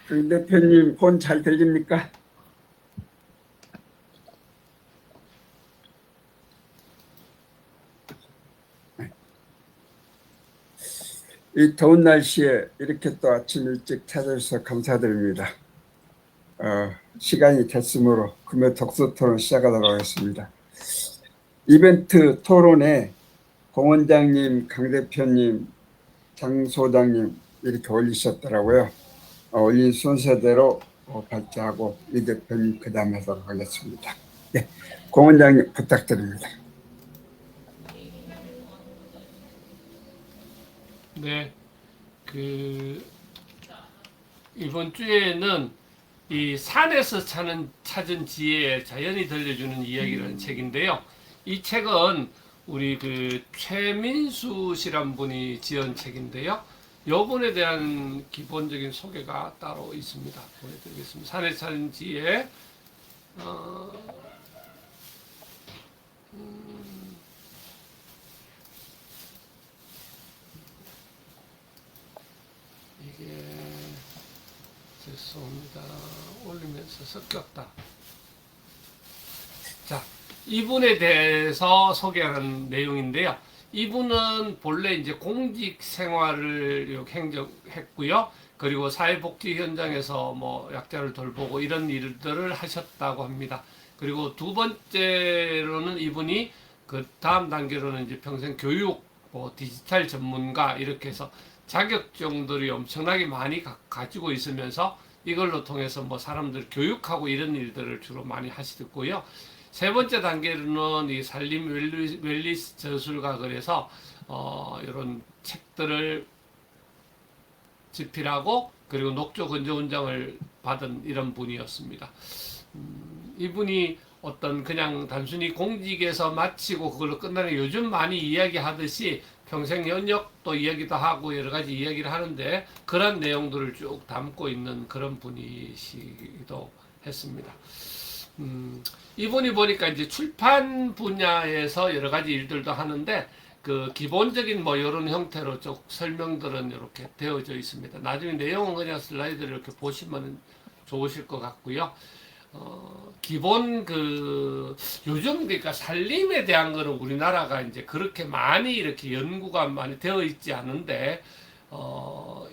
그 대표님 폰 잘 들립니까? 이 더운 날씨에 이렇게 또 아침 일찍 찾아주셔서 감사드립니다. 시간이 됐으므로 금요 독서 토론 시작하도록 하겠습니다. 이벤트 토론에 공 원장님, 강 대표님, 장 소장님 이렇게 올리셨더라고요. 올린 순서대로 발제하고 이 대표님 그 다음 하도록 하겠습니다. 네, 공 원장님 부탁드립니다. 네, 이번 주에는 이 산에서 찾은 지혜에 자연이 들려주는 이야기라는 책인데요. 이 책은 우리 최민수 씨란 분이 지은 책인데요. 요 분에 대한 기본적인 소개가 따로 있습니다. 보여드리겠습니다. 산에서 찾은 지혜. 이게 죄송합니다. 올리면서 섞였다. 자, 이분에 대해서 소개하는 내용인데요. 이분은 본래 이제 공직 생활을 이렇게 행정했고요. 그리고 사회복지 현장에서 뭐 약자를 돌보고 이런 일들을 하셨다고 합니다. 그리고 두 번째로는 이분이 그 다음 단계로는 이제 평생 교육, 뭐 디지털 전문가 이렇게 해서 자격증들이 엄청나게 많이 가지고 있으면서 이걸로 통해서 뭐 사람들 교육하고 이런 일들을 주로 많이 하시고요. 세 번째 단계로는 이 산림 웰리스 저술가 그래서 이런 책들을 집필하고 그리고 녹조 건조훈장을 받은 이런 분이었습니다. 이분이 어떤 그냥 단순히 공직에서 마치고 그걸로 끝나는 요즘 많이 이야기하듯이 평생 연역도 이야기도 하고 여러 가지 이야기를 하는데 그런 내용들을 쭉 담고 있는 그런 분이시기도 했습니다. 이분이 보니까 이제 출판 분야에서 여러 가지 일들도 하는데 그 기본적인 뭐 이런 형태로 쭉 설명들은 이렇게 되어져 있습니다. 나중에 내용은 그냥 슬라이드를 이렇게 보시면 좋으실 것 같고요. 기본 요즘 그러니까 산림에 대한 거는 우리나라가 이제 그렇게 많이 이렇게 연구가 많이 되어 있지 않은데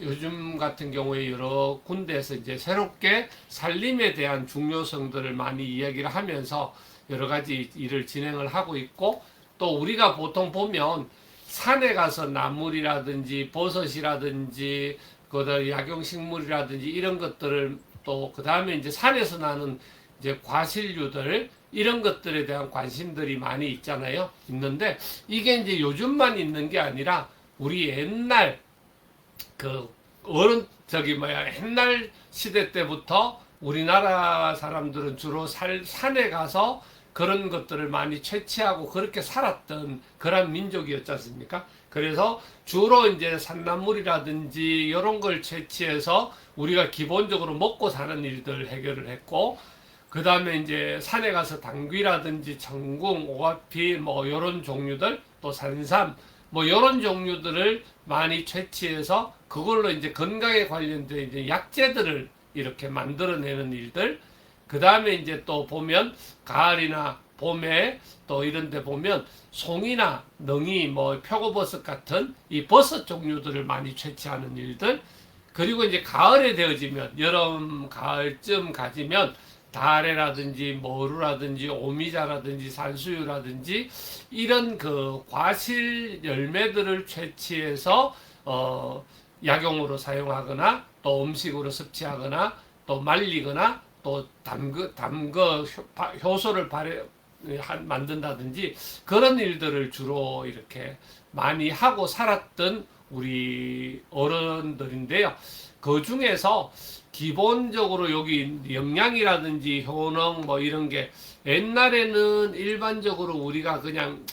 요즘 같은 경우에 여러 군데에서 이제 새롭게 산림에 대한 중요성들을 많이 이야기를 하면서 여러 가지 일을 진행을 하고 있고 또 우리가 보통 보면 산에 가서 나물이라든지 버섯이라든지 그다음 약용식물이라든지 이런 것들을 또 그 다음에 이제 산에서 나는 이제 과실류들 이런 것들에 대한 관심들이 많이 있잖아요. 있는데 이게 이제 요즘만 있는 게 아니라 우리 옛날 옛날 시대 때부터 우리나라 사람들은 주로 산에 가서 그런 것들을 많이 채취하고 그렇게 살았던 그런 민족이었지 않습니까? 그래서 주로 이제 산나물이라든지 이런 걸 채취해서 우리가 기본적으로 먹고 사는 일들 해결을 했고, 그 다음에 이제 산에 가서 당귀라든지 청궁, 오가피 뭐 이런 종류들, 또 산삼 뭐 이런 종류들을 많이 채취해서 그걸로 이제 건강에 관련된 이제 약재들을 이렇게 만들어내는 일들. 그 다음에 이제 또 보면 가을이나 봄에 또 이런 데 보면 송이나 능이 뭐 표고버섯 같은 이 버섯 종류들을 많이 채취하는 일들. 그리고 이제 가을에 되어지면 여름 가을쯤 가지면 다래라든지 머루라든지 오미자라든지 산수유라든지 이런 그 과실 열매들을 채취해서 약용으로 사용하거나 또 음식으로 섭취하거나 또 말리거나 또 담거 효소를 만든다든지 그런 일들을 주로 이렇게 많이 하고 살았던 우리 어른들인데요. 그 중에서 기본적으로 여기 영양이라든지 효능 뭐 이런 게 옛날에는 일반적으로 우리가 그냥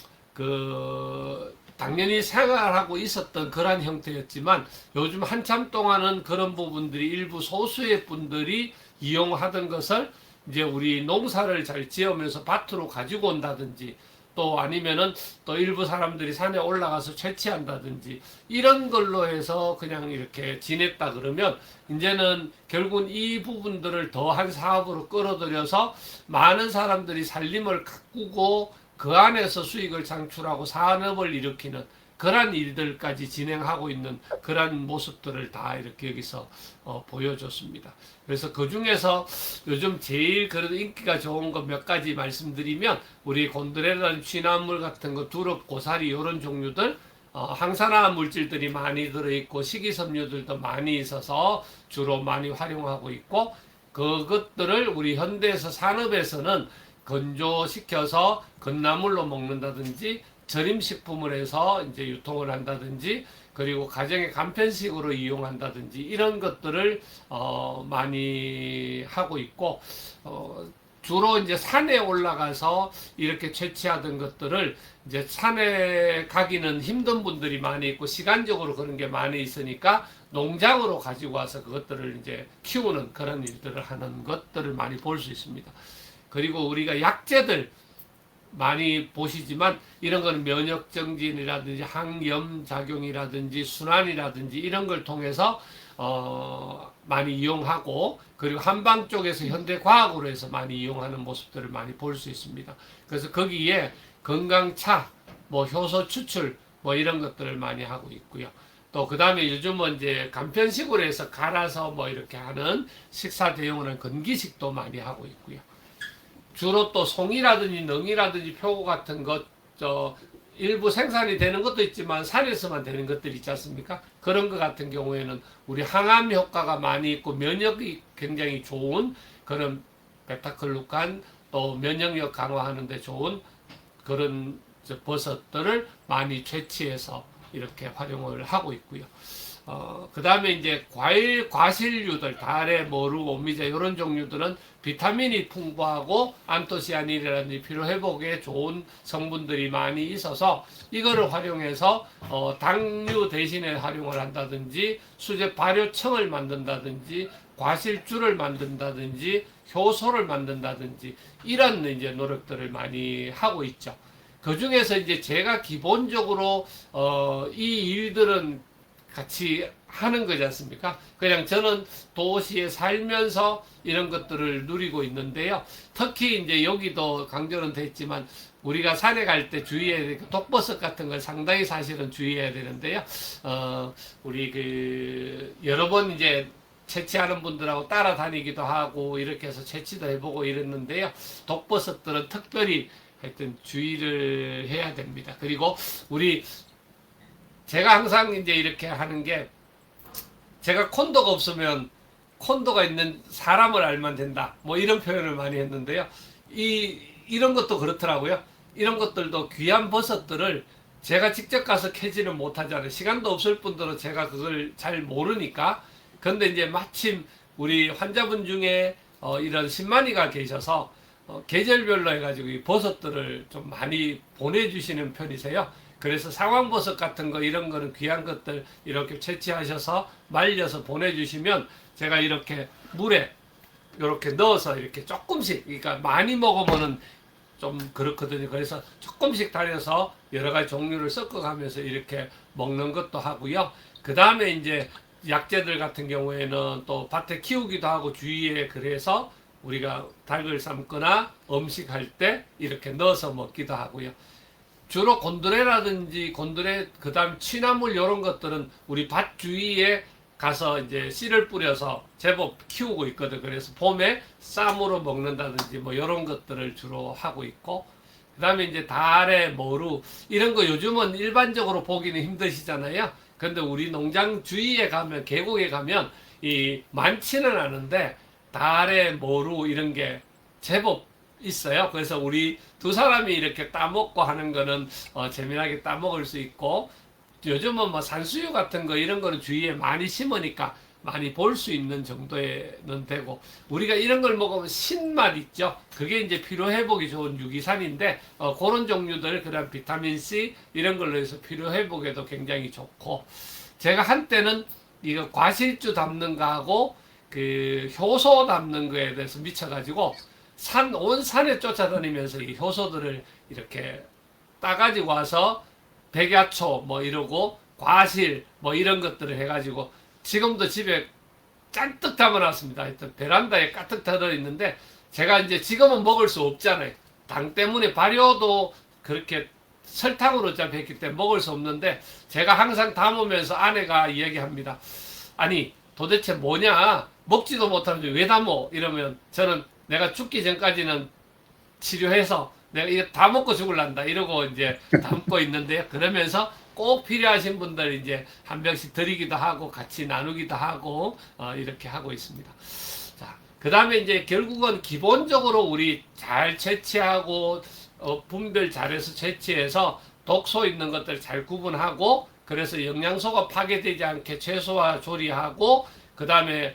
당연히 생활하고 있었던 그런 형태였지만 요즘 한참 동안은 그런 부분들이 일부 소수의 분들이 이용하던 것을 이제 우리 농사를 잘 지으면서 밭으로 가지고 온다든지 또 아니면은 또 일부 사람들이 산에 올라가서 채취한다든지 이런 걸로 해서 그냥 이렇게 지냈다 그러면 이제는 결국은 이 부분들을 더 한 사업으로 끌어들여서 많은 사람들이 살림을 가꾸고 그 안에서 수익을 창출하고 산업을 일으키는 그러한 일들까지 진행하고 있는 그러한 모습들을 다 이렇게 여기서 보여줬습니다. 그래서 그 중에서 요즘 제일 그래도 인기가 좋은 거 몇 가지 말씀드리면 우리 곤드레라는 취나물 같은 거 두릅, 고사리 이런 종류들 항산화 물질들이 많이 들어있고 식이섬유들도 많이 있어서 주로 많이 활용하고 있고 그것들을 우리 현대에서 산업에서는 건조시켜서 건나물로 먹는다든지 절임식품을 해서 이제 유통을 한다든지 그리고 가정의 간편식으로 이용한다든지 이런 것들을 많이 하고 있고 주로 이제 산에 올라가서 이렇게 채취하던 것들을 이제 산에 가기는 힘든 분들이 많이 있고 시간적으로 그런 게 많이 있으니까 농장으로 가지고 와서 그것들을 이제 키우는 그런 일들을 하는 것들을 많이 볼 수 있습니다. 그리고 우리가 약재들 많이 보시지만 이런 거는 면역 정진이라든지 항염 작용이라든지 순환이라든지 이런 걸 통해서 많이 이용하고 그리고 한방 쪽에서 현대 과학으로 해서 많이 이용하는 모습들을 많이 볼 수 있습니다. 그래서 거기에 건강차, 뭐 효소 추출 뭐 이런 것들을 많이 하고 있고요. 또 그 다음에 요즘은 이제 간편식으로 해서 갈아서 뭐 이렇게 하는 식사 대용을 한 건기식도 많이 하고 있고요. 주로 또 송이라든지 능이라든지 표고 같은 것, 일부 생산이 되는 것도 있지만 산에서만 되는 것들이 있지 않습니까? 그런 것 같은 경우에는 우리 항암 효과가 많이 있고 면역이 굉장히 좋은 그런 베타글루칸 또 면역력 강화하는 데 좋은 그런 버섯들을 많이 채취해서 이렇게 활용을 하고 있고요. 그 다음에 이제 과실류들, 달에, 머루, 오미자 이런 종류들은 비타민이 풍부하고 안토시아닌이라든지 피로회복에 좋은 성분들이 많이 있어서 이거를 활용해서 당류 대신에 활용을 한다든지 수제 발효청을 만든다든지 과실주를 만든다든지 효소를 만든다든지 이런 이제 노력들을 많이 하고 있죠. 그 중에서 이제 제가 기본적으로 이 일들은 같이 하는 거지 않습니까? 그냥 저는 도시에 살면서 이런 것들을 누리고 있는데요. 특히 이제 여기도 강조는 됐지만 우리가 산에 갈 때 주의해야 될 독버섯 같은 걸 상당히 사실은 주의해야 되는데요. 우리 여러 번 이제 채취하는 분들하고 따라다니기도 하고 이렇게 해서 채취도 해보고 이랬는데요. 독버섯들은 특별히 하여튼 주의를 해야 됩니다. 그리고 제가 항상 이제 이렇게 하는 게 제가 콘도가 없으면 콘도가 있는 사람을 알면 된다. 뭐 이런 표현을 많이 했는데요. 이런 것도 그렇더라고요. 이런 것들도 귀한 버섯들을 제가 직접 가서 캐지는 못하잖아요. 시간도 없을 뿐더러 제가 그걸 잘 모르니까. 근데 이제 마침 우리 환자분 중에 이런 신만이가 계셔서 계절별로 해가지고 이 버섯들을 좀 많이 보내주시는 편이세요. 그래서 상황버섯 같은 거 이런 거는 귀한 것들 이렇게 채취하셔서 말려서 보내주시면 제가 이렇게 물에 이렇게 넣어서 이렇게 조금씩 그러니까 많이 먹으면은 좀 그렇거든요. 그래서 조금씩 달여서 여러 가지 종류를 섞어가면서 이렇게 먹는 것도 하고요. 그 다음에 이제 약재들 같은 경우에는 또 밭에 키우기도 하고 주위에 그래서 우리가 닭을 삶거나 음식할 때 이렇게 넣어서 먹기도 하고요. 주로 곤드레라든지 그 다음 취나물 이런 것들은 우리 밭 주위에 가서 이제 씨를 뿌려서 제법 키우고 있거든. 그래서 봄에 쌈으로 먹는다든지 뭐 이런 것들을 주로 하고 있고 그 다음에 이제 달에 머루 이런 거 요즘은 일반적으로 보기는 힘드시잖아요. 근데 우리 농장 주위에 가면 계곡에 가면 많지는 않은데 달에 머루 이런 게 제법 있어요. 그래서 우리 두 사람이 이렇게 따먹고 하는 거는 재미나게 따먹을 수 있고 요즘은 뭐 산수유 같은 거 이런 거는 주위에 많이 심으니까 많이 볼 수 있는 정도에는 되고 우리가 이런 걸 먹으면 신맛 있죠. 그게 이제 피로 회복이 좋은 유기산인데 그런 종류들 그다음 비타민 C 이런 걸로 해서 피로 회복에도 굉장히 좋고 제가 한때는 이거 과실주 담는 거하고 그 효소 담는 거에 대해서 미쳐가지고 온 산에 쫓아다니면서 이 효소들을 이렇게 따가지고 와서 백야초 뭐 이러고 과실 뭐 이런 것들을 해가지고 지금도 집에 잔뜩 담아놨습니다. 하여튼 베란다에 가득 들어 있는데 제가 이제 지금은 먹을 수 없잖아요. 당 때문에 발효도 그렇게 설탕으로 했기 때문에 먹을 수 없는데 제가 항상 담으면서 아내가 이야기합니다. 아니 도대체 뭐냐, 먹지도 못하는데 왜 담어? 이러면 저는 내가 죽기 전까지는 치료해서 내가 이거 다 먹고 죽을란다 이러고 이제 담고 있는데요. 그러면서 꼭 필요하신 분들 이제 한 병씩 드리기도 하고 같이 나누기도 하고 이렇게 하고 있습니다. 자, 그 다음에 이제 결국은 기본적으로 우리 잘 채취하고 분별 잘해서 채취해서 독소 있는 것들 잘 구분하고 그래서 영양소가 파괴되지 않게 최소화 조리하고 그 다음에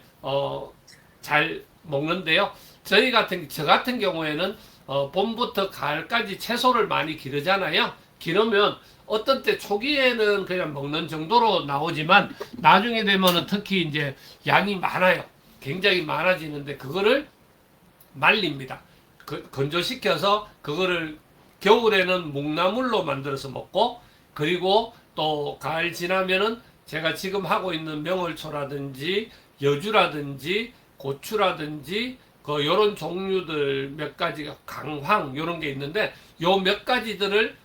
잘 먹는데요. 저 같은 경우에는 봄부터 가을까지 채소를 많이 기르잖아요. 기르면 어떤 때 초기에는 그냥 먹는 정도로 나오지만 나중에 되면은 특히 이제 양이 많아요. 굉장히 많아지는데 그거를 말립니다. 건조시켜서 그거를 겨울에는 묵나물로 만들어서 먹고 그리고 또 가을 지나면은 제가 지금 하고 있는 명월초라든지 여주라든지 고추라든지 그 요런 종류들 몇 가지가 강황 요런 게 있는데 요 몇 가지들을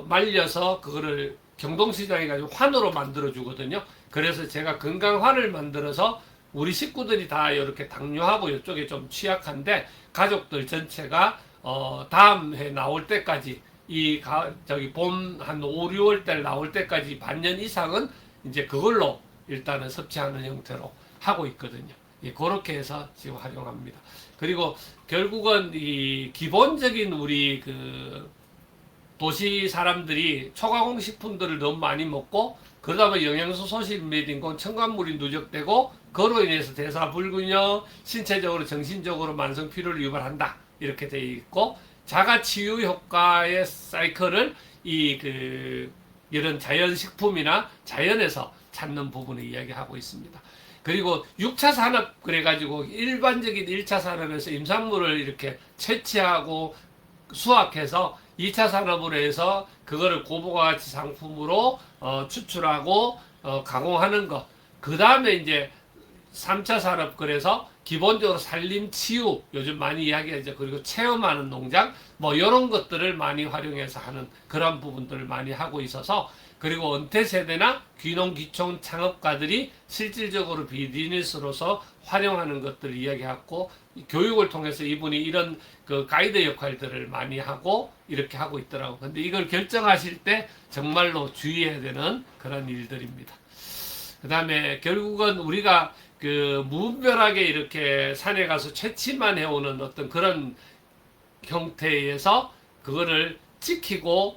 말려서 그거를 경동시장에 가지고 환으로 만들어 주거든요. 그래서 제가 건강환을 만들어서 우리 식구들이 다 이렇게 당뇨하고 이쪽에 좀 취약한데 가족들 전체가 다음 해 나올 때까지 저기 봄 한 5, 6월 달 나올 때까지 반년 이상은 이제 그걸로 일단은 섭취하는 형태로 하고 있거든요. 예, 그렇게 해서 지금 활용합니다. 그리고 결국은 이 기본적인 우리 그 도시 사람들이 초가공 식품들을 너무 많이 먹고 그러다 보면 영양소 소실 및 인공 첨가물이 누적되고 그로 인해서 대사불균형, 신체적으로 정신적으로 만성 피로를 유발한다 이렇게 되어 있고 자가 치유 효과의 사이클을 이런 자연 식품이나 자연에서 찾는 부분을 이야기하고 있습니다. 그리고 6차 산업 그래가지고 일반적인 1차 산업에서 임산물을 이렇게 채취하고 수확해서 2차 산업으로 해서 그거를 고부가가치 상품으로 추출하고 가공하는 것. 그 다음에 이제 3차 산업 그래서 기본적으로 산림 치유 요즘 많이 이야기하죠. 그리고 체험하는 농장 뭐 이런 것들을 많이 활용해서 하는 그런 부분들을 많이 하고 있어서 그리고 은퇴 세대나 귀농 귀촌 창업가들이 실질적으로 비즈니스로서 활용하는 것들을 이야기하고 교육을 통해서 이분이 이런 그 가이드 역할들을 많이 하고 이렇게 하고 있더라고. 근데 이걸 결정하실 때 정말로 주의해야 되는 그런 일들입니다. 그 다음에 결국은 우리가 그 무분별하게 이렇게 산에 가서 채취만 해오는 어떤 그런 형태에서 그거를 지키고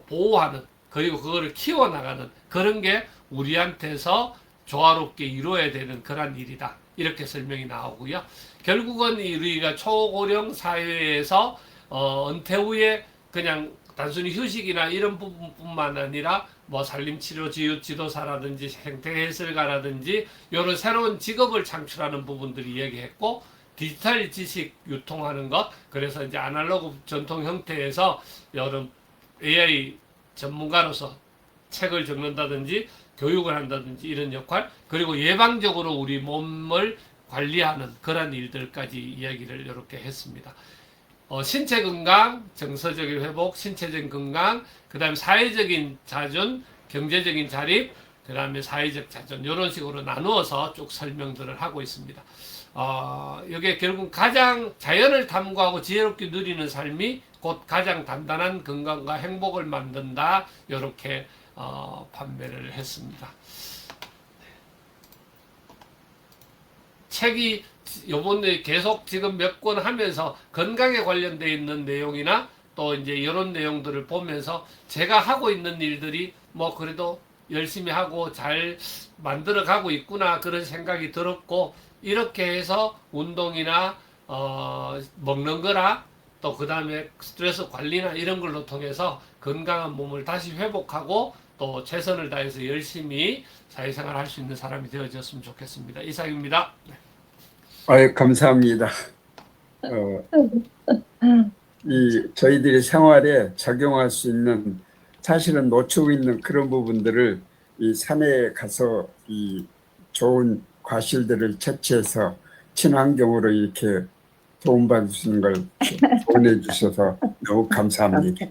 보호하는 그리고 그거를 키워나가는 그런 게 우리한테서 조화롭게 이루어야 되는 그런 일이다. 이렇게 설명이 나오고요. 결국은 우리가 초고령 사회에서 은퇴 후에 그냥 단순히 휴식이나 이런 부분뿐만 아니라 뭐 산림치료 지도사라든지 생태해설가라든지 이런 새로운 직업을 창출하는 부분들을 이야기했고 디지털 지식 유통하는 것 그래서 이제 아날로그 전통 형태에서 여러 AI 전문가로서 책을 적는다든지 교육을 한다든지 이런 역할 그리고 예방적으로 우리 몸을 관리하는 그런 일들까지 이야기를 이렇게 했습니다. 신체 건강, 정서적인 회복, 신체적인 건강, 그 다음에 사회적인 자존, 경제적인 자립, 그 다음에 사회적 자존 이런 식으로 나누어서 쭉 설명들을 하고 있습니다. 이게 결국 가장 자연을 탐구하고 지혜롭게 누리는 삶이 곧 가장 단단한 건강과 행복을 만든다 이렇게 판매를 했습니다. 책이 요번에 계속 지금 몇 권 하면서 건강에 관련되어 있는 내용이나 또 이제 이런 내용들을 보면서 제가 하고 있는 일들이 뭐 그래도 열심히 하고 잘 만들어 가고 있구나 그런 생각이 들었고 이렇게 해서 운동이나 먹는 거나 또 그 다음에 스트레스 관리나 이런 걸로 통해서 건강한 몸을 다시 회복하고 또 최선을 다해서 열심히 사회생활 할 수 있는 사람이 되어졌으면 좋겠습니다. 이상입니다. 네. 아유, 감사합니다. 이 저희들이 생활에 적용할 수 있는 사실은 놓치고 있는 그런 부분들을 이 산에 가서 이 좋은 과실들을 채취해서 친환경으로 이렇게 도움받을 수 있는 걸 조언해 주셔서 너무 감사합니다.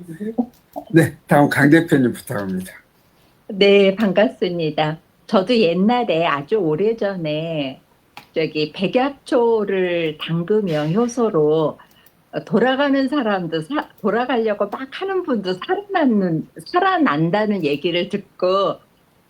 네, 다음 강 대표님 부탁합니다. 네, 반갑습니다. 저도 옛날에 아주 오래전에 저기 백약초를 담그며 효소로 돌아가는 사람도 돌아가려고 막 하는 분도 살아난다는 얘기를 듣고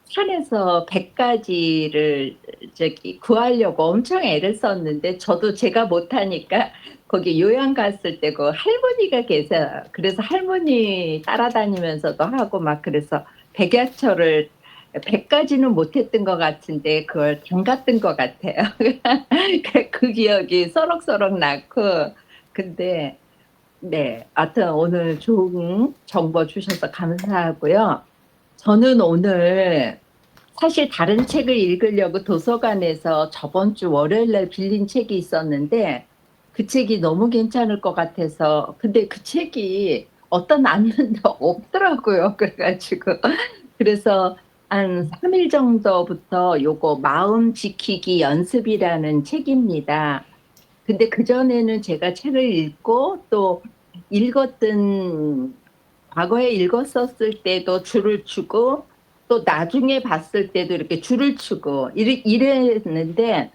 산에서 100가지를 저기 구하려고 엄청 애를 썼는데 저도 제가 못하니까 거기 요양 갔을 때 그 할머니가 계세요. 그래서 할머니 따라다니면서도 하고 막 그래서 백야초를 100가지는 못했던 것 같은데 그걸 담갔던 것 같아요. 그 기억이 서럭서럭 나고 근데 네, 하여튼 오늘 좋은 정보 주셔서 감사하고요. 저는 오늘 사실 다른 책을 읽으려고 도서관에서 저번 주 월요일 날 빌린 책이 있었는데 그 책이 너무 괜찮을 것 같아서 근데 그 책이 어떤 안면도 없더라고요. 그래가지고 그래서 한 3일 정도부터 요거 마음 지키기 연습이라는 책입니다. 근데 그전에는 제가 책을 읽고 또 읽었던 과거에 읽었었을 때도 줄을 추고 또 나중에 봤을 때도 이렇게 줄을 추고 이랬는데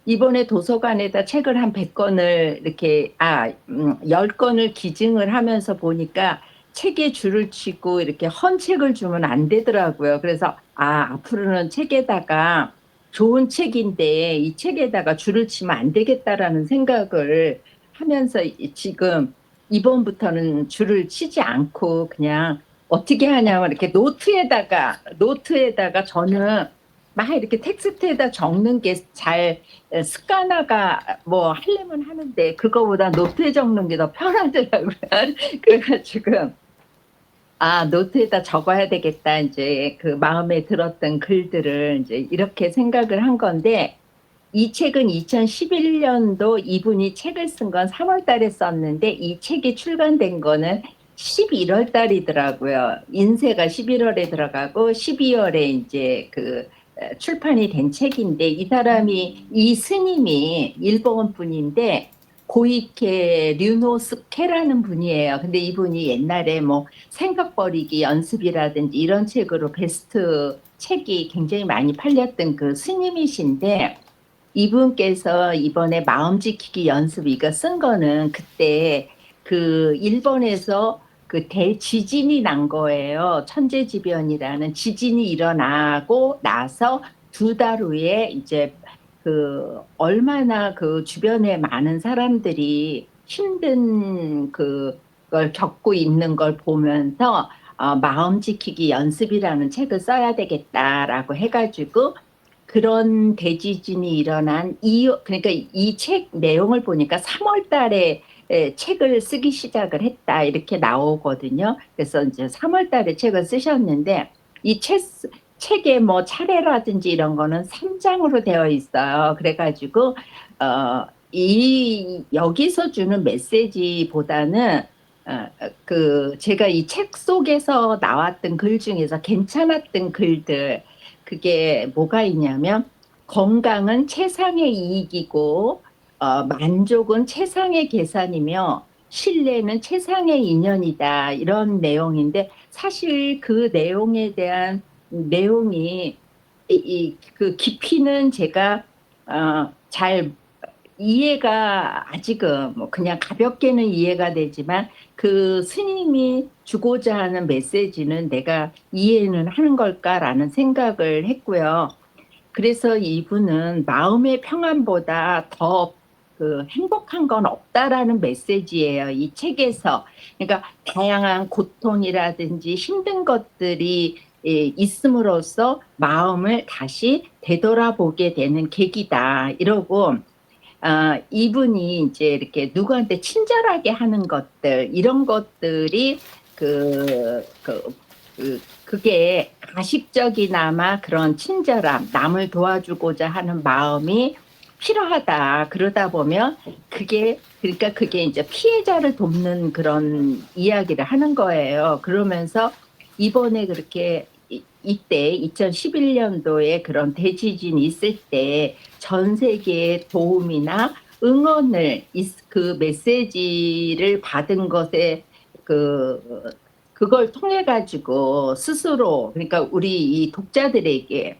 이번에 도서관에다 책을 한 100권을 이렇게 10권을 기증을 하면서 보니까 책에 줄을 치고 이렇게 헌 책을 주면 안 되더라고요. 그래서 앞으로는 책에다가 좋은 책인데 이 책에다가 줄을 치면 안 되겠다라는 생각을 하면서 지금 이번부터는 줄을 치지 않고 그냥 어떻게 하냐면 이렇게 노트에다가 저는 막 이렇게 텍스트에다 적는 게 잘 습관화가 뭐 하려면 하는데 그거보다 노트에 적는 게 더 편하더라고요. 그래가지고 노트에다 적어야 되겠다 이제 그 마음에 들었던 글들을 이제 이렇게 생각을 한 건데 이 책은 2011년도 이분이 책을 쓴 건 3월 달에 썼는데 이 책이 출간된 거는 11월 달이더라고요. 인쇄가 11월에 들어가고 12월에 이제 그 출판이 된 책인데 이 스님이 일본 분인데 고이케 류노스케라는 분이에요. 근데 이분이 옛날에 뭐 생각 버리기 연습이라든지 이런 책으로 베스트 책이 굉장히 많이 팔렸던 그 스님이신데 이분께서 이번에 마음 지키기 연습 이거 쓴 거는 그때 그 일본에서 그 대지진이 난 거예요. 천재지변이라는 지진이 일어나고 나서 2달 후에 이제 그 얼마나 그 주변에 많은 사람들이 힘든 그걸 겪고 있는 걸 보면서 마음 지키기 연습이라는 책을 써야 되겠다라고 해가지고 그런 대지진이 일어난 그러니까 이 책 내용을 보니까 3월 달에 책을 쓰기 시작을 했다 이렇게 나오거든요. 그래서 이제 3월 달에 책을 쓰셨는데 이 책에 뭐 차례라든지 이런 거는 3장으로 되어 있어요. 그래가지고 여기서 주는 메시지보다는 제가 이 책 속에서 나왔던 글 중에서 괜찮았던 글들 그게 뭐가 있냐면 건강은 최상의 이익이고 만족은 최상의 계산이며 신뢰는 최상의 인연이다 이런 내용인데 사실 그 내용에 대한 내용이 그 깊이는 제가 잘 이해가 아직은 뭐 그냥 가볍게는 이해가 되지만 그 스님이 주고자 하는 메시지는 내가 이해는 하는 걸까라는 생각을 했고요. 그래서 이분은 마음의 평안보다 더 그 행복한 건 없다라는 메시지예요. 이 책에서. 그러니까 다양한 고통이라든지 힘든 것들이 있음으로써 마음을 다시 되돌아보게 되는 계기다. 이러고 이분이 이제 이렇게 누구한테 친절하게 하는 것들 이런 것들이 그게 가식적이나마 그런 친절함 남을 도와주고자 하는 마음이 필요하다. 그러다 보면 그러니까 그게 이제 피해자를 돕는 그런 이야기를 하는 거예요. 그러면서 이번에 그렇게 이때 2011년도에 그런 대지진이 있을 때 전 세계의 도움이나 응원을 그 메시지를 받은 것에 그걸 통해 가지고 스스로 그러니까 우리 이 독자들에게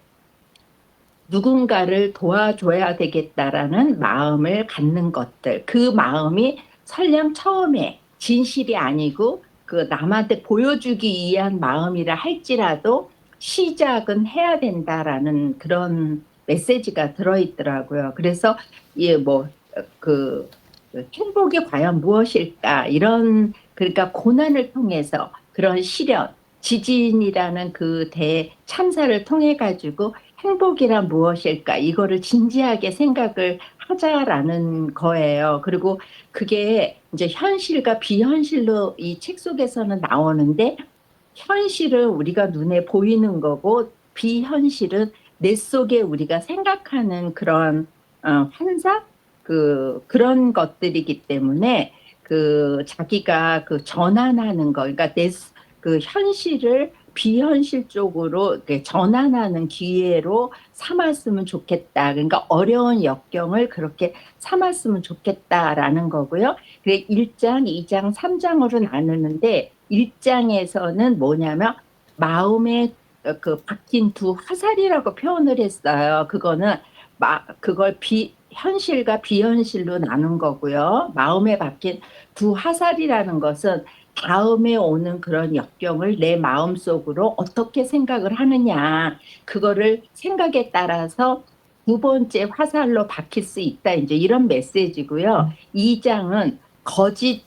누군가를 도와줘야 되겠다라는 마음을 갖는 것들, 그 마음이 설령 처음에 진실이 아니고 그 남한테 보여주기 위한 마음이라 할지라도 시작은 해야 된다라는 그런 메시지가 들어있더라고요. 그래서 그 행복이 과연 무엇일까 이런 그러니까 고난을 통해서 그런 시련, 지진이라는 그 대참사를 통해 가지고 행복이란 무엇일까? 이거를 진지하게 생각을 하자라는 거예요. 그리고 그게 이제 현실과 비현실로 이 책 속에서는 나오는데 현실은 우리가 눈에 보이는 거고 비현실은 내 속에 우리가 생각하는 그런 환상? 그런 것들이기 때문에 그 자기가 그 전환하는 거, 그러니까 그 현실을 비현실 쪽으로 이렇게 전환하는 기회로 삼았으면 좋겠다. 그러니까 어려운 역경을 그렇게 삼았으면 좋겠다라는 거고요. 1장, 2장, 3장으로 나누는데 1장에서는 뭐냐면 마음에 그 박힌 두 화살이라고 표현을 했어요. 그거는 그걸 현실과 비현실로 나눈 거고요. 마음에 박힌 두 화살이라는 것은 다음에 오는 그런 역경을 내 마음속으로 어떻게 생각을 하느냐 그거를 생각에 따라서 두 번째 화살로 박힐 수 있다 이제 이런 메시지고요. 2장은 거짓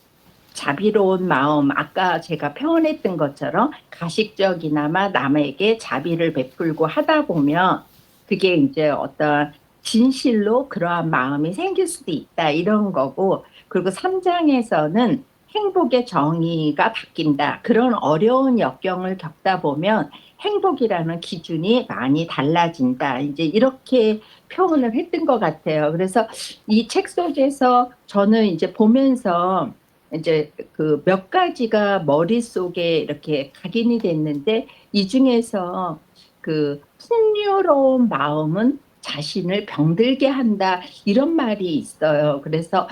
자비로운 마음 아까 제가 표현했던 것처럼 가식적이나마 남에게 자비를 베풀고 하다 보면 그게 이제 어떤 진실로 그러한 마음이 생길 수도 있다 이런 거고 그리고 3장에서는 행복의 정의가 바뀐다. 그런 어려운 역경을 겪다 보면 행복이라는 기준이 많이 달라진다. 이제 이렇게 표현을 했던 것 같아요. 그래서 이 책 속에서 저는 이제 보면서 이제 그 몇 가지가 머릿속에 이렇게 각인이 됐는데 이 중에서 그 풍요로운 마음은 자신을 병들게 한다 이런 말이 있어요. 그래서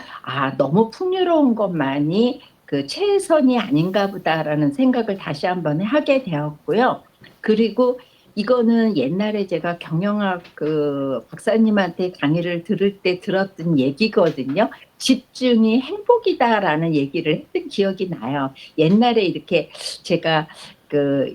너무 풍요로운 것만이 그 최선이 아닌가 보다라는 생각을 다시 한번 하게 되었고요. 그리고 이거는 옛날에 제가 경영학 그 박사님한테 강의를 들을 때 들었던 얘기거든요. 집중이 행복이다라는 얘기를 했던 기억이 나요. 옛날에 이렇게 제가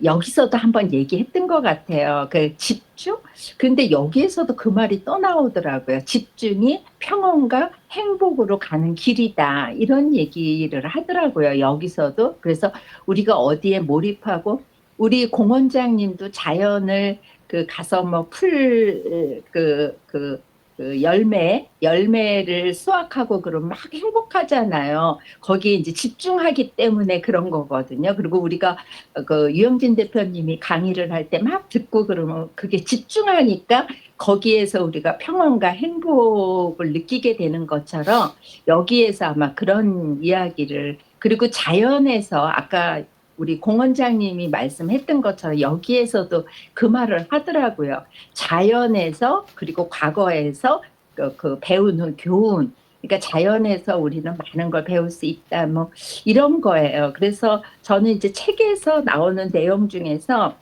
여기서도 한번 얘기했던 것 같아요. 그 집중? 근데 여기에서도 그 말이 또 나오더라고요. 집중이 평온과 행복으로 가는 길이다. 이런 얘기를 하더라고요. 여기서도. 그래서 우리가 어디에 몰입하고 우리 공원장님도 자연을 가서 뭐 열매를 수확하고 그러면 막 행복하잖아요. 거기에 이제 집중하기 때문에 그런 거거든요. 그리고 우리가 유영진 대표님이 강의를 할 때 막 듣고 그러면 그게 집중하니까 거기에서 우리가 평온과 행복을 느끼게 되는 것처럼 여기에서 아마 그런 이야기를 그리고 자연에서 아까 우리 공원장님이 말씀했던 것처럼 여기에서도 그 말을 하더라고요. 자연에서 그리고 과거에서 그 배우는 교훈. 그러니까 자연에서 우리는 많은 걸 배울 수 있다. 뭐 이런 거예요. 그래서 저는 이제 책에서 나오는 내용 중에서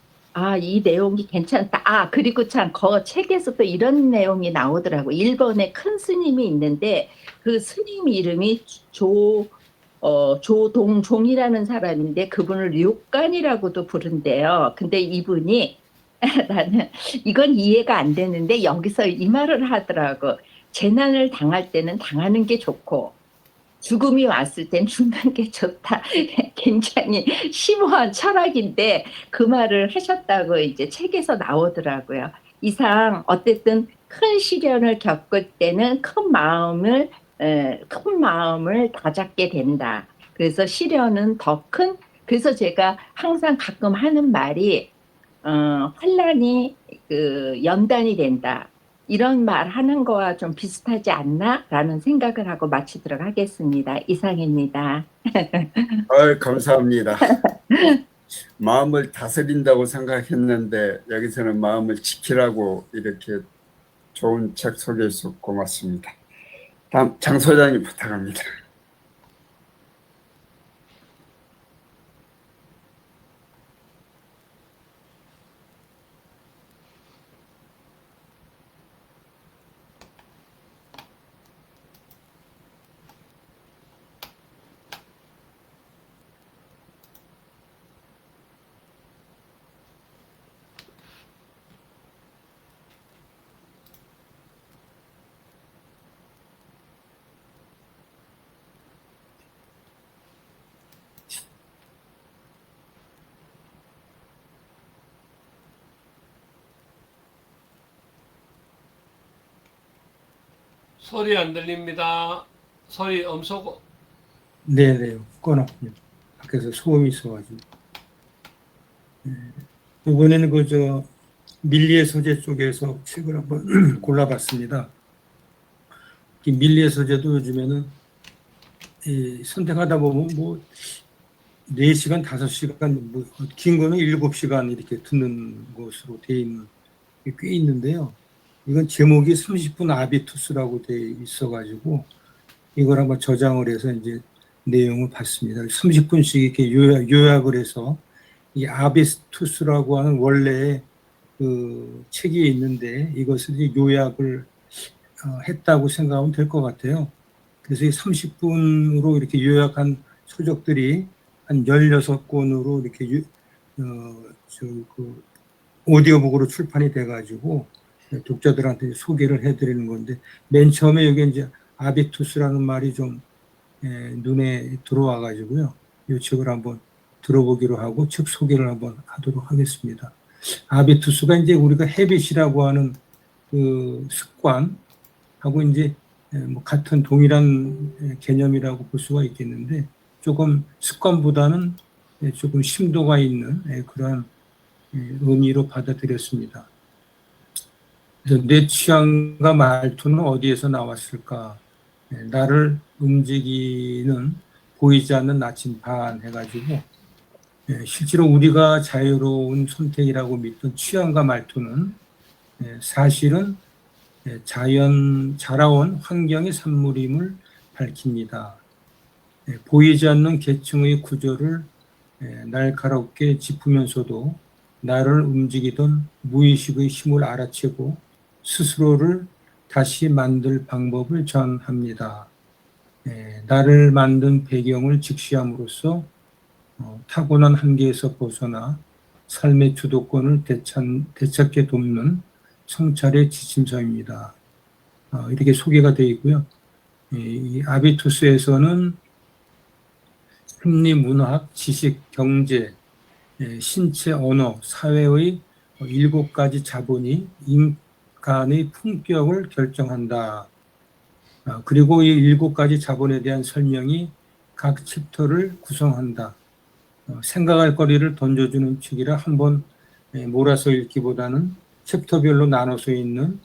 이 내용이 괜찮다. 그리고 참 책에서 또 이런 내용이 나오더라고요. 일본에 큰 스님이 있는데 그 스님 이름이 조동종이라는 사람인데 그분을 료간이라고도 부른대요. 근데 이분이 나는 이건 이해가 안 되는데 여기서 이 말을 하더라고. 재난을 당할 때는 당하는 게 좋고 죽음이 왔을 땐 죽는 게 좋다. 굉장히 심오한 철학인데 그 말을 하셨다고 이제 책에서 나오더라고요. 이상 어쨌든 큰 시련을 겪을 때는 큰 마음을 다잡게 된다. 그래서 시련은 더 큰, 그래서 제가 항상 가끔 하는 말이, 환란이 연단이 된다. 이런 말 하는 거와 좀 비슷하지 않나라는 생각을 하고 마치도록 하겠습니다. 이상입니다. 감사합니다. 마음을 다스린다고 생각했는데 여기서는 마음을 지키라고 이렇게 좋은 책 소개해서 고맙습니다. 다음 장 소장님 부탁합니다. 소리 안 들립니다. 소리 음소거. 네네, 꺼놨군요. 밖에서 소음이 있어가지고. 이번에는 밀리의 소재 쪽에서 책을 한번 골라봤습니다. 이 밀리의 소재도 요즘에는 선택하다 보면 4시간, 5시간, 긴 거는 7시간 이렇게 듣는 것으로 되어 있는 게 꽤 있는데요. 이건 제목이 30분 아비투스라고 되어 있어가지고 이걸 한번 저장을 해서 이제 내용을 봤습니다. 30분씩 이렇게 요약을 해서 이 아비투스라고 하는 원래 그 책이 있는데 이것을 이제 요약을 했다고 생각하면 될 것 같아요. 그래서 이 30분으로 이렇게 요약한 서적들이 한 16권으로 이렇게 오디오북으로 출판이 돼가지고 독자들한테 소개를 해드리는 건데, 맨 처음에 여기 이제 아비투스라는 말이 좀 눈에 들어와가지고요. 이 책을 한번 들어보기로 하고 책 소개를 한번 하도록 하겠습니다. 아비투스가 이제 우리가 헤빗이라고 하는 그 습관하고 이제 같은 동일한 개념이라고 볼 수가 있겠는데, 조금 습관보다는 조금 심도가 있는 그러한 의미로 받아들였습니다. 그래서 내 취향과 말투는 어디에서 나왔을까? 나를 움직이는 보이지 않는 나침반 해가지고, 실제로 우리가 자유로운 선택이라고 믿던 취향과 말투는 사실은 자라온 환경의 산물임을 밝힙니다. 보이지 않는 계층의 구조를 날카롭게 짚으면서도 나를 움직이던 무의식의 힘을 알아채고 스스로를 다시 만들 방법을 전합니다. 나를 만든 배경을 직시함으로써 타고난 한계에서 벗어나 삶의 주도권을 되찾게 돕는 성찰의 지침서입니다. 이렇게 소개가 되어 있고요. 이 아비투스에서는 심리, 문학, 지식, 경제, 신체, 언어, 사회의 7가지 자본이 인간의 품격을 결정한다. 그리고 이 7가지 자본에 대한 설명이 각 챕터를 구성한다. 생각할 거리를 던져주는 책이라 한번 몰아서 읽기보다는 챕터별로 나눠서 있는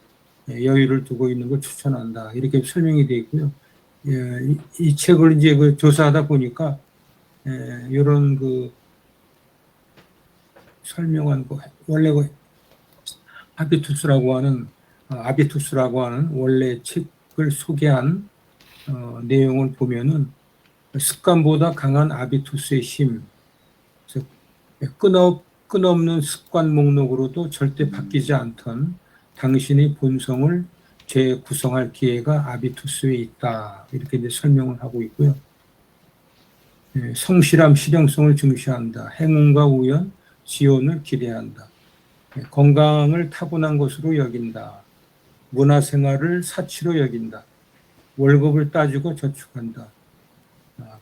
여유를 두고 있는 걸 추천한다. 이렇게 설명이 되어 있고요. 이 책을 이제 조사하다 보니까 이런 설명한 원래 아비투스라고 하는 원래 책을 소개한 내용을 보면은 습관보다 강한 아비투스의 힘, 끝없는 습관 목록으로도 절대 바뀌지 않던 당신의 본성을 재구성할 기회가 아비투스에 있다. 이렇게 이제 설명을 하고 있고요. 성실함, 실용성을 중시한다. 행운과 우연, 지원을 기대한다. 건강을 타고난 것으로 여긴다. 문화생활을 사치로 여긴다. 월급을 따지고 저축한다.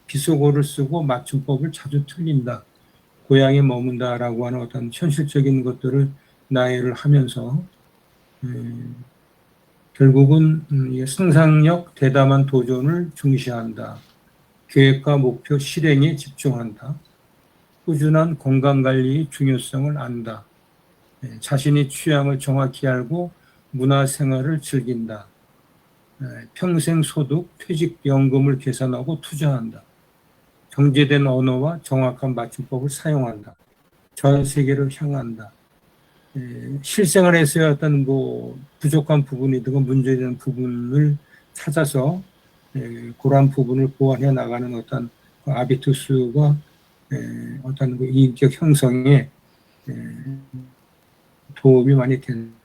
비속어를 쓰고 맞춤법을 자주 틀린다. 고향에 머문다라고 하는 어떤 현실적인 것들을 나열을 하면서 결국은 상상력, 대담한 도전을 중시한다. 계획과 목표 실행에 집중한다. 꾸준한 건강관리의 중요성을 안다. 자신의 취향을 정확히 알고 문화생활을 즐긴다. 평생 소득, 퇴직연금을 계산하고 투자한다. 정제된 언어와 정확한 맞춤법을 사용한다. 전 세계를 향한다. 실생활에서의 어떤 뭐 부족한 부분이든 문제되는 부분을 찾아서 그러한 부분을 보완해 나가는 어떤 아비투스가 어떤 그 인격 형성에 도움이 많이 된다.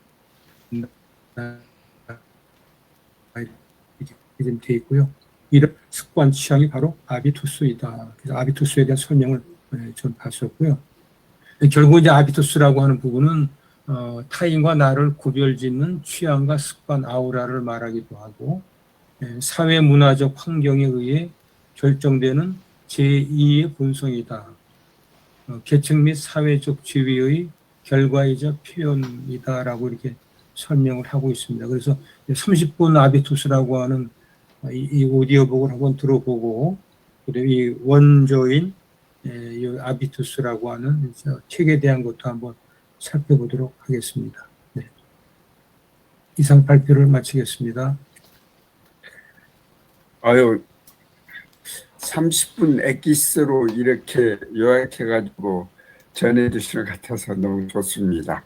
이렇게 되어 있고요. 이런 습관 취향이 바로 아비투스이다. 그래서 아비투스에 대한 설명을 좀 봤었고요. 결국 이제 아비투스라고 하는 부분은 타인과 나를 구별짓는 취향과 습관, 아우라를 말하기도 하고 사회 문화적 환경에 의해 결정되는 제2의 본성이다. 계층 및 사회적 지위의 결과이자 표현이다라고 이렇게 설명을 하고 있습니다. 그래서 30분 아비투스라고 하는 이 오디오북을 한번 들어보고 그리고 이 원조인 이 아비투스라고 하는 책에 대한 것도 한번 살펴보도록 하겠습니다. 네. 이상 발표를 마치겠습니다. 아유, 30분 엑기스로 이렇게 요약해가지고 전해주시는 것 같아서 너무 좋습니다.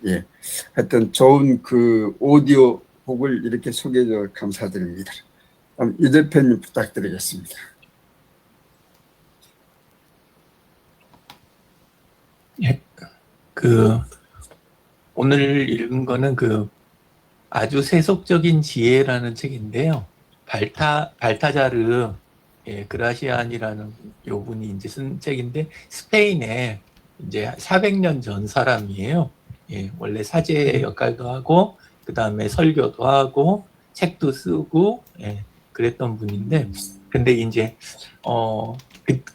예, 하여튼 좋은 그 오디오 북을 이렇게 소개해 주셔서 감사드립니다. 그럼 이 대표님 부탁드리겠습니다. 예, 오늘 읽은 거는 아주 세속적인 지혜라는 책인데요. 발타자르 그라시안이라는 요 분이 이제 쓴 책인데 스페인에 이제 400년 전 사람이에요. 원래 사제 역할도 하고 그 다음에 설교도 하고 책도 쓰고 그랬던 분인데 근데 이제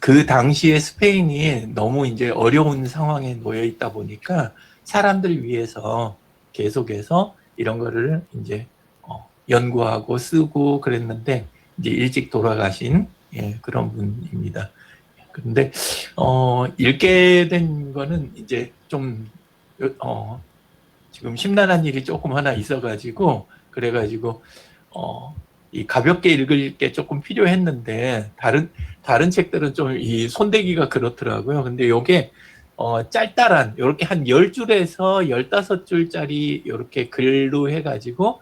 그 당시에 스페인이 너무 이제 어려운 상황에 놓여 있다 보니까 사람들 위해서 계속해서 이런 거를 이제 연구하고 쓰고 그랬는데 이제 일찍 돌아가신 그런 분입니다. 그런데 읽게 된 거는 이제 좀 지금 심란한 일이 조금 하나 있어가지고 그래가지고 이 가볍게 읽을 게 조금 필요했는데 다른 책들은 좀 이 손대기가 그렇더라고요. 근데 요게 짤짤한 이렇게 한 10줄에서 15줄짜리 이렇게 글로 해가지고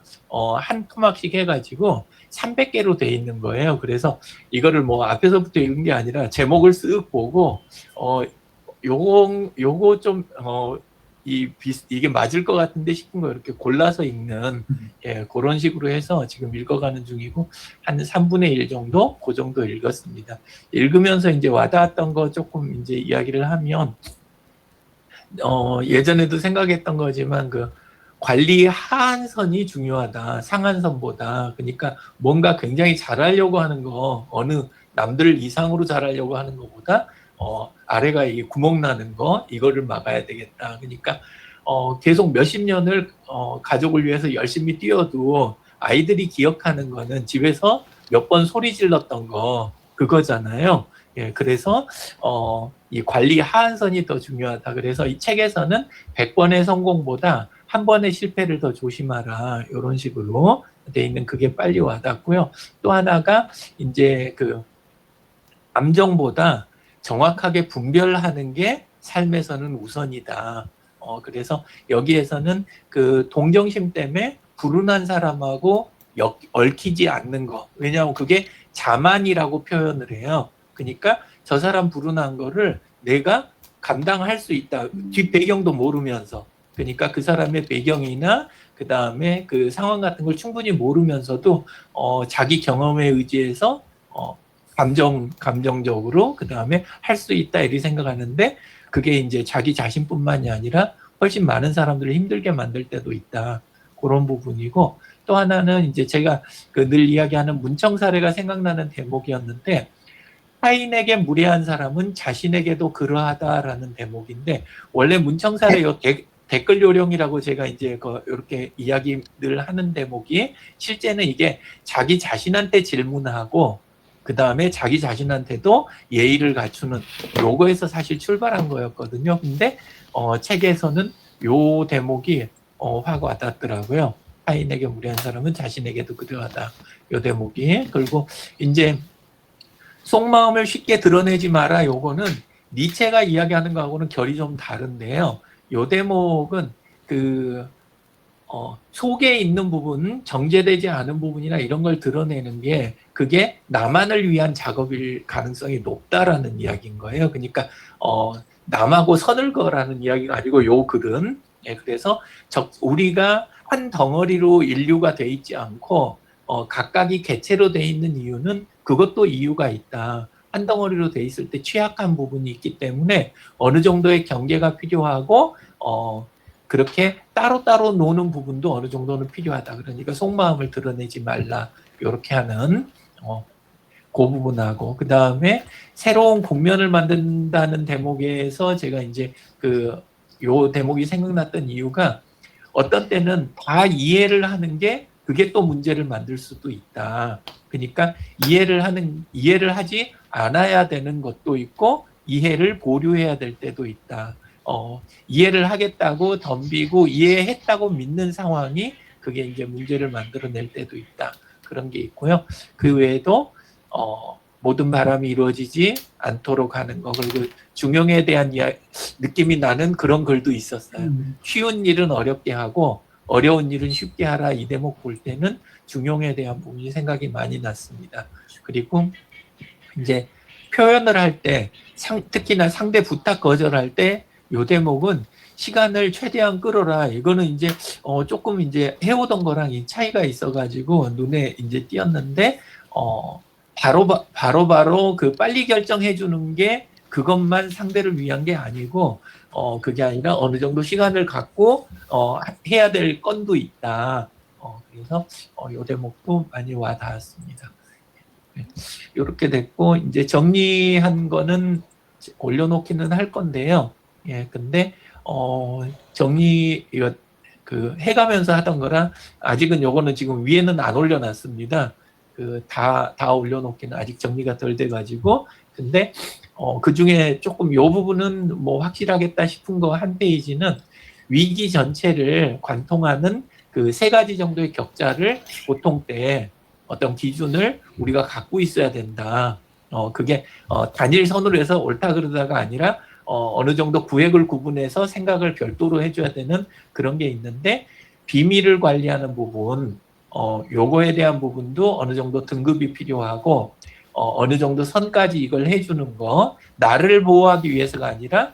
한 토막씩 해가지고 300개로 돼 있는 거예요. 그래서 이거를 뭐 앞에서부터 읽은 게 아니라 제목을 쓱 보고 요거 좀 이게 맞을 것 같은데 싶은 거 이렇게 골라서 읽는 그런 식으로 해서 지금 읽어가는 중이고 한 3분의 1 정도 그 정도 읽었습니다. 읽으면서 이제 와닿았던 거 조금 이제 이야기를 하면 예전에도 생각했던 거지만 관리 하한선이 중요하다. 상한선보다. 그러니까 뭔가 굉장히 잘하려고 하는 거 어느 남들 이상으로 잘하려고 하는 것보다 아래가 이게 구멍 나는 거 이거를 막아야 되겠다. 그러니까 계속 몇십 년을 가족을 위해서 열심히 뛰어도 아이들이 기억하는 거는 집에서 몇 번 소리 질렀던 거 그거잖아요. 그래서 이 관리 하한선이 더 중요하다. 그래서 이 책에서는 100번의 성공보다 한 번의 실패를 더 조심하라. 이런 식으로 돼 있는 그게 빨리 와닿고요. 또 하나가 이제 감정보다 정확하게 분별하는 게 삶에서는 우선이다. 그래서 여기에서는 동정심 때문에 불운한 사람하고 얽히지 않는 거. 왜냐하면 그게 자만이라고 표현을 해요. 그러니까 저 사람 불운한 거를 내가 감당할 수 있다. 뒷배경도 모르면서. 그러니까 그 사람의 배경이나 그 다음에 그 상황 같은 걸 충분히 모르면서도 자기 경험에 의지해서 감정적으로 그 다음에 할 수 있다 이렇게 생각하는데 그게 이제 자기 자신뿐만이 아니라 훨씬 많은 사람들을 힘들게 만들 때도 있다. 그런 부분이고 또 하나는 이제 제가 늘 이야기하는 문청 사례가 생각나는 대목이었는데 타인에게 무례한 사람은 자신에게도 그러하다라는 대목인데 원래 문청 사례 댓글 요령이라고 제가 이제 이렇게 이야기를 하는 대목이 실제는 이게 자기 자신한테 질문하고 그 다음에 자기 자신한테도 예의를 갖추는 요거에서 사실 출발한 거였거든요. 근데 책에서는 요 대목이 확 와닿더라고요. 타인에게 무례한 사람은 자신에게도 그러하다. 요 대목이. 그리고 이제 속마음을 쉽게 드러내지 마라. 요거는 니체가 이야기하는 거하고는 결이 좀 다른데요. 요 대목은 속에 있는 부분, 정제되지 않은 부분이나 이런 걸 드러내는 게 그게 나만을 위한 작업일 가능성이 높다라는 이야기인 거예요. 그러니까 남하고 선을 그어라는 이야기가 아니고 요 글은 그래서 우리가 한 덩어리로 인류가 돼 있지 않고 각각이 개체로 돼 있는 이유는 그것도 이유가 있다. 한 덩어리로 돼 있을 때 취약한 부분이 있기 때문에 어느 정도의 경계가 필요하고 그렇게 따로따로 노는 부분도 어느 정도는 필요하다. 그러니까 속마음을 드러내지 말라. 이렇게 하는 그 부분하고 그 다음에 새로운 국면을 만든다는 대목에서 제가 이제 요 대목이 생각났던 이유가 어떤 때는 다 이해를 하는 게 그게 또 문제를 만들 수도 있다. 그러니까 이해를 하지 않아야 되는 것도 있고 이해를 보류해야 될 때도 있다. 이해를 하겠다고 덤비고 이해했다고 믿는 상황이 그게 이제 문제를 만들어낼 때도 있다. 그런 게 있고요. 그 외에도 모든 바람이 이루어지지 않도록 하는 거 그리고 중용에 대한 느낌이 나는 그런 글도 있었어요. 쉬운 일은 어렵게 하고 어려운 일은 쉽게 하라. 이 대목 볼 때는 중용에 대한 부분이 생각이 많이 났습니다. 그리고 이제 표현을 할 때 특히나 상대 부탁 거절할 때 요 대목은 시간을 최대한 끌어라. 이거는 이제 조금 이제 해오던 거랑 이 차이가 있어가지고 눈에 이제 띄었는데 바로 그 빨리 결정해 주는 게 그것만 상대를 위한 게 아니고 그게 아니라 어느 정도 시간을 갖고 해야 될 건도 있다. 그래서 요 대목도 많이 와 닿았습니다. 이렇게 됐고 이제 정리한 거는 올려놓기는 할 건데요. 예, 근데 정리 해가면서 하던 거라 아직은 요거는 지금 위에는 안 올려놨습니다. 다 올려놓기는 아직 정리가 덜 돼가지고 근데 그 중에 조금 요 부분은 뭐 확실하겠다 싶은 거 한 페이지는 위기 전체를 관통하는 그 3가지 정도의 격자를 보통 때 어떤 기준을 우리가 갖고 있어야 된다. 그게 단일 선으로 해서 옳다 그러다가 아니라 어느 정도 구획을 구분해서 생각을 별도로 해줘야 되는 그런 게 있는데 비밀을 관리하는 부분, 요거에 대한 부분도 어느 정도 등급이 필요하고 어느 정도 선까지 이걸 해주는 거 나를 보호하기 위해서가 아니라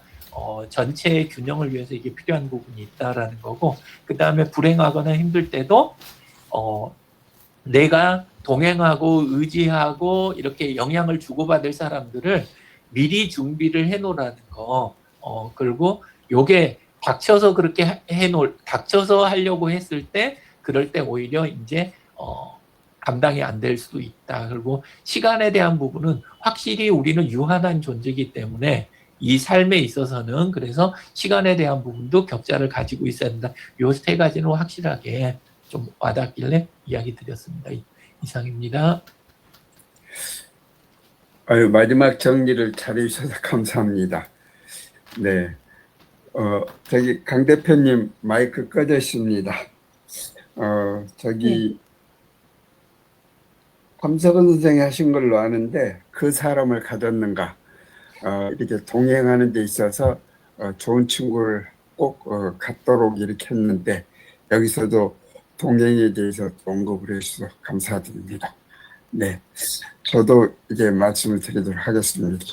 전체의 균형을 위해서 이게 필요한 부분이 있다라는 거고 그 다음에 불행하거나 힘들 때도 내가 동행하고 의지하고 이렇게 영향을 주고받을 사람들을 미리 준비를 해놓으라는 거. 그리고 요게 닥쳐서 그렇게 닥쳐서 하려고 했을 때 그럴 때 오히려 이제 감당이 안 될 수도 있다. 그리고 시간에 대한 부분은 확실히 우리는 유한한 존재이기 때문에 이 삶에 있어서는 그래서 시간에 대한 부분도 격자를 가지고 있어야 된다. 요 3가지는 확실하게 좀 와닿길래 이야기 드렸습니다. 이상입니다. 마지막 정리를 잘해주셔서 감사합니다. 네. 저기 강 대표님 마이크 꺼져 있습니다. 저기 함석은 선생이 하신 걸로 아는데 그 사람을 가졌는가 이렇게 동행하는 데 있어서 좋은 친구를 꼭 갖도록 이렇게 했는데 여기서도 동행에 대해서 언급을 해주셔서 감사드립니다. 네, 저도 이제 말씀을 드리도록 하겠습니다.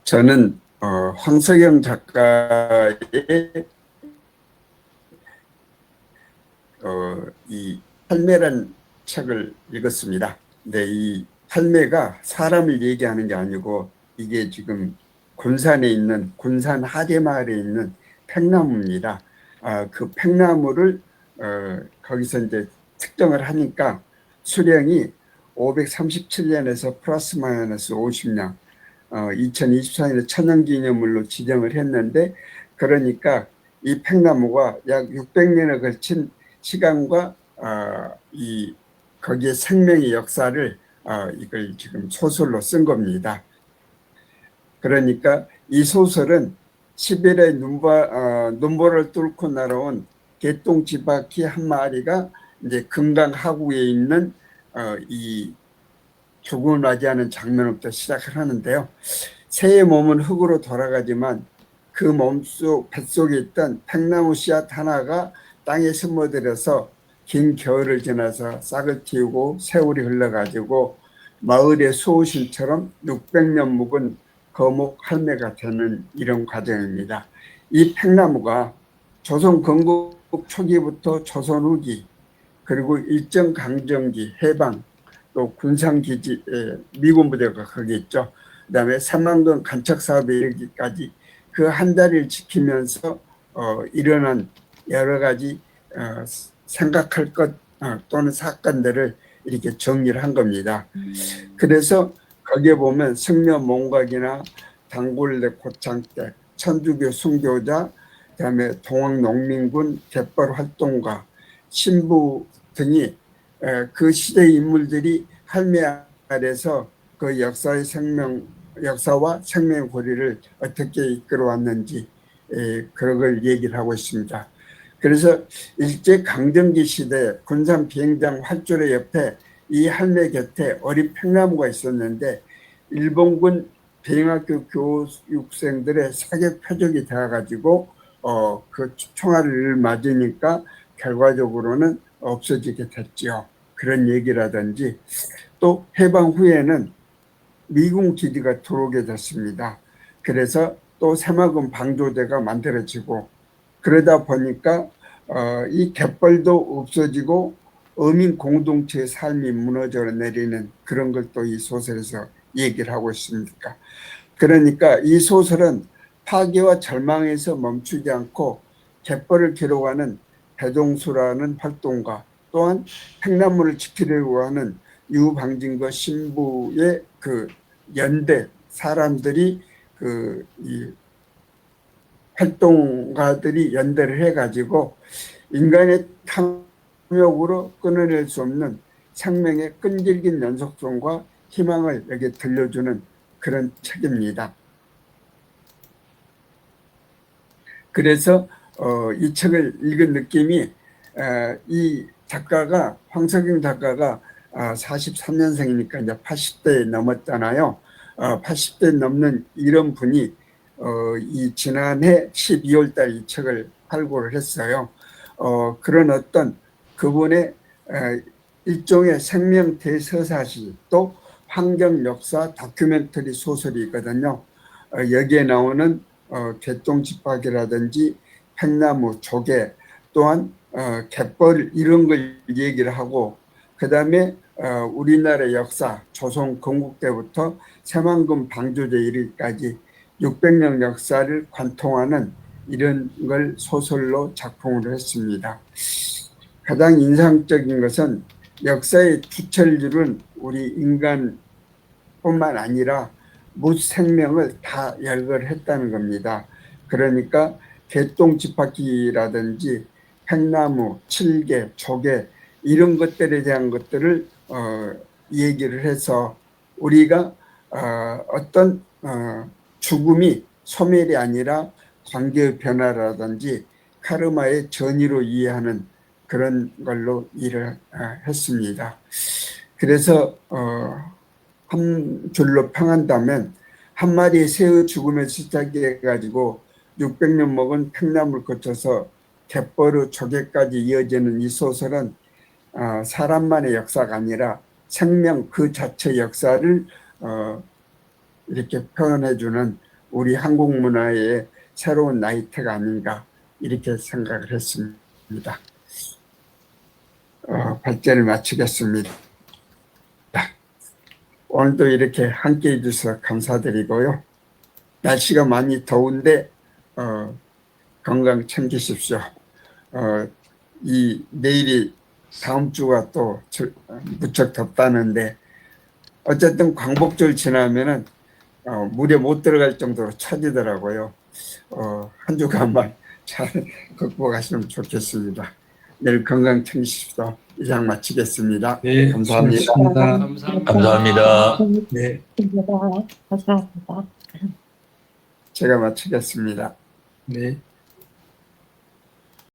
저는 황석영 작가의 이 할매란 책을 읽었습니다. 근데 이 할매가 사람을 얘기하는 게 아니고 이게 지금 군산에 있는 군산 하계마을에 있는 팽나무입니다. 그 팽나무를 거기서 이제 특정을 하니까 수령이 537년에서 플러스 마이너스 50년 2024년에 천연기념물로 지정을 했는데 그러니까 이 팽나무가 약 600년에 걸친 시간과 거기에 생명의 역사를 이걸 지금 소설로 쓴 겁니다. 그러니까 이 소설은 시베리아의 눈보라를 뚫고 날아온 개똥집바퀴 한 마리가 이제 금강 하구에 있는 이 죽어나지 않은 장면부터 시작을 하는데요. 새의 몸은 흙으로 돌아가지만 그 몸속 뱃속에 있던 팽나무 씨앗 하나가 땅에 스며들어서 긴 겨울을 지나서 싹을 틔우고 세월이 흘러가지고 마을의 수호신처럼 600년 묵은 거목 할매가 되는 이런 과정입니다. 이 팽나무가 조선 건국 초기부터 조선 후기 그리고 일정강점기 해방 또 군상기지 미군 부대가 거기 있죠. 그다음에 삼만금 간척사업에 이르기까지 그 한 자리를 지키면서 일어난 여러 가지 생각할 것 또는 사건들을 이렇게 정리를 한 겁니다. 그래서 거기에 보면 성묘 몽각이나 단골레 고창댁, 천주교 순교자, 그다음에 동학농민군 갯벌 활동가, 신부 등이 그 시대 인물들이 할매 아래서 그 역사와 생명의 고리를 어떻게 이끌어왔는지 그런 걸 얘기를 하고 있습니다. 그래서 일제 강점기 시대 군산 비행장 활주로 옆에 이 할매 곁에 어린 팽나무가 있었는데 일본군 비행학교 교육생들의 사격 표적이 되어가지고 그 총알을 맞으니까 결과적으로는 없어지게 됐죠. 그런 얘기라든지 또 해방 후에는 미군 기지가 들어오게 됐습니다. 그래서 또 새마금 방조대가 만들어지고 그러다 보니까 이 갯벌도 없어지고 어민 공동체의 삶이 무너져 내리는 그런 걸 또 이 소설에서 얘기를 하고 있습니다. 그러니까 이 소설은 파괴와 절망에서 멈추지 않고 갯벌을 기록하는 배동수라는 활동가 또한 팽나무를 지키려고 하는 유방진과 신부의 그 연대 사람들이 이 활동가들이 연대를 해가지고 인간의 탐욕으로 끊어낼 수 없는 생명의 끈질긴 연속성과 희망을 여기 들려주는 그런 책입니다. 그래서 이 책을 읽은 느낌이 이 작가가 황석영 작가가 43년생이니까 이제 80대 넘었잖아요. 80대 넘는 이런 분이 이 지난해 12월 달 이 책을 발고를 했어요. 그런 어떤 그분의 일종의 생명 대서사시 또 환경 역사 다큐멘터리 소설이거든요. 여기에 나오는 개똥집박이라든지 팽나무 조개 또한 갯벌 이런 걸 얘기를 하고 그다음에 우리나라의 역사 조선 건국 때부터 새만금 방조제 이르기까지 600년 역사를 관통하는 이런 걸 소설로 작품을 했습니다. 가장 인상적인 것은 역사의 주철들은 우리 인간뿐만 아니라 무생명을 다 열거했다는 겁니다. 그러니까 개똥집바퀴라든지 팽나무, 칠개, 조개 이런 것들에 대한 것들을 얘기를 해서 우리가 어떤 죽음이 소멸이 아니라 관계의 변화라든지 카르마의 전이로 이해하는 그런 걸로 일을 했습니다. 그래서 한 줄로 평한다면 한 마리의 새의 죽음에 시작해가지고 600년 먹은 팽나무를 거쳐서 갯벌의 조개까지 이어지는 이 소설은 사람만의 역사가 아니라 생명 그 자체 역사를 이렇게 표현해주는 우리 한국 문화의 새로운 나이테가 아닌가 이렇게 생각을 했습니다. 발제를 마치겠습니다. 오늘도 이렇게 함께해 주셔서 감사드리고요. 날씨가 많이 더운데 건강 챙기십시오. 이 내일이 다음 주가 또 무척 덥다는데 어쨌든 광복절 지나면은 물에 못 들어갈 정도로 처지더라고요. 한 주간만 잘 극복하시면 좋겠습니다. 내일 건강 챙기십시오. 이상 마치겠습니다. 네, 감사합니다. 수고하셨습니다. 감사합니다. 네. 감사합니다. 제가 마치겠습니다. 네.